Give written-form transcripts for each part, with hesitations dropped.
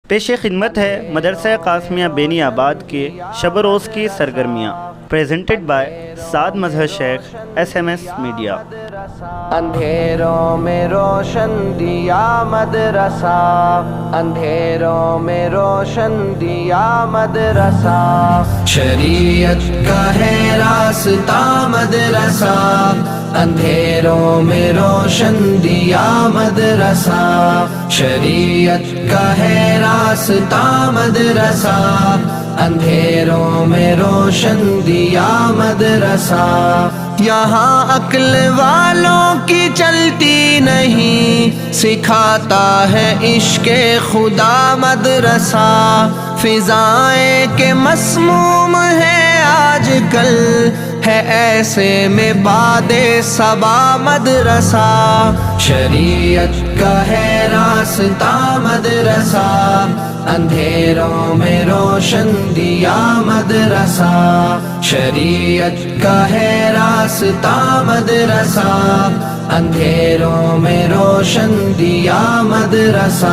پیش خدمت ہے مدرسہ قاسمیہ بینی آباد کے شب و روز کی سرگرمیاں، presented by Saad Mazhar Sheikh, SMS media. اندھیروں میں روشن دیا مدرسہ، اندھیروں میں روشن دیا مدرسہ، شریعت کا ہے راستہ مدرسہ، اندھیروں میں روشن دیا مدرسہ، شریعت کا ہے راستہ مدرسہ، اندھیروں میں روشن دیا مدرسہ، یہاں عقل والوں کی چلتی نہیں، سکھاتا ہے عشق خدا مدرسہ، فضائیں کے مسموم ہے آج کل، ہے ایسے میں باد صبا مدرسہ، شریعت کا ہے راستہ مدرسہ، اندھیروں میں روشن دیا مدرسہ، شریعت کا ہے راستہ مدرسہ، اندھیروں میں روشن دیا مدرسہ،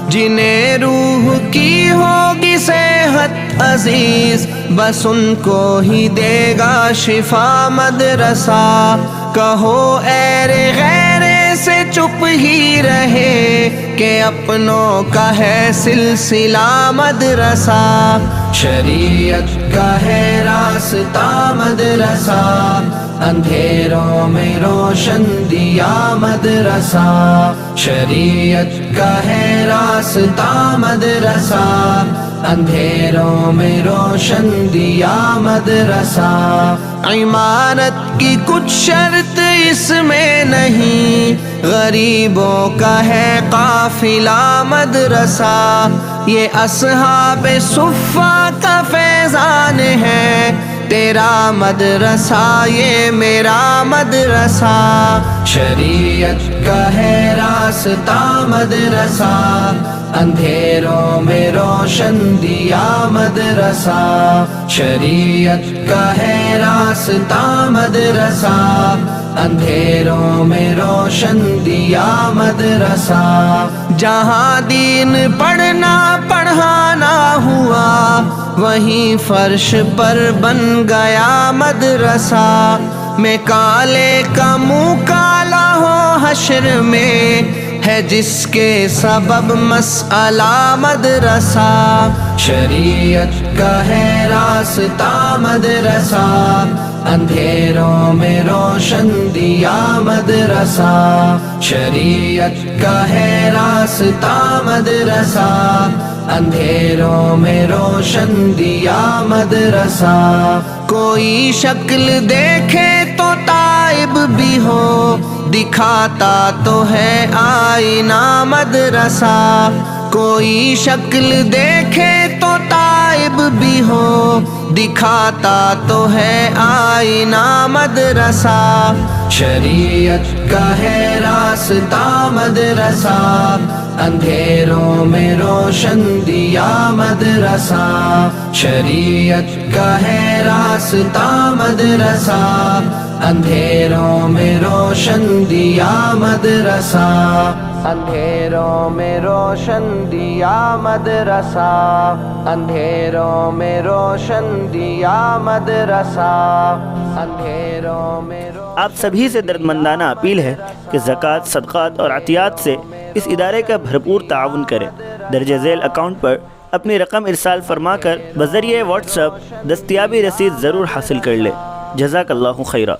جنہیں روح کی ہوگی صحت عزیز، بس ان کو ہی دے گا شفا مدرسہ، کہو ایر غیر سے چپ ہی رہے کہ اپنوں کا ہے سلسلہ مدرسہ، شریعت کا ہے راستہ مدرسہ، اندھیروں میں روشن دیا مدرسہ، شریعت کا ہے راستہ مدرسہ، اندھیروں میں روشن دیا مدرسہ، عمارت کی کچھ شرط اس میں نہیں، غریبوں کا ہے قافلہ مدرسہ، یہ اصحاب صفہ کا فیضان ہے، تیرا مدرسہ یہ میرا مدرسہ، شریعت کا ہے راستہ مدرسہ، اندھیروں میں روشن دیا مدرسہ، شریعت کا ہے راستہ مدرسہ، اندھیروں میں روشن دیا مدرسہ، جہاں دین پڑھنا پڑھانا ہوا، وہیں فرش پر بن گیا مدرسہ، میں کالے کا منہ کالا ہو حشر میں، ہے جس کے سبب مسئلہ مدرسہ، شریعت کا ہے راستہ مدرسہ، اندھیروں میں روشن دیا مدرسہ، شریعت کا ہے راستہ مدرسہ، اندھیروں میں روشن دیا مدرسہ، کوئی شکل دیکھے تو تائب بھی ہو، دکھاتا تو ہے آئینہ مدرسہ، کوئی شکل دیکھے تو تائب بھی ہو، دکھاتا تو ہے آئینہ مدرسہ، شریعت کا ہے راستہ مدرسہ، اندھیروں میں روشن دیا مدرسہ، شریعت کا ہے راستہ مدرسہ، اندھیروں میں روشن دیا مدرسہ، اندھیروں میں روشن دیا مدرسہ، اندھیروں میں روشن دیا مدرسہ، اندھیروں میں آپ سبھی سے دردمندانہ اپیل ہے کہ زکوٰۃ، صدقات اور عطیات سے اس ادارے کا بھرپور تعاون کریں۔ درج ذیل اکاؤنٹ پر اپنی رقم ارسال فرما کر بذریعہ واٹس ایپ دستیابی رسید ضرور حاصل کر لیں۔ جزاک اللہ خیرہ۔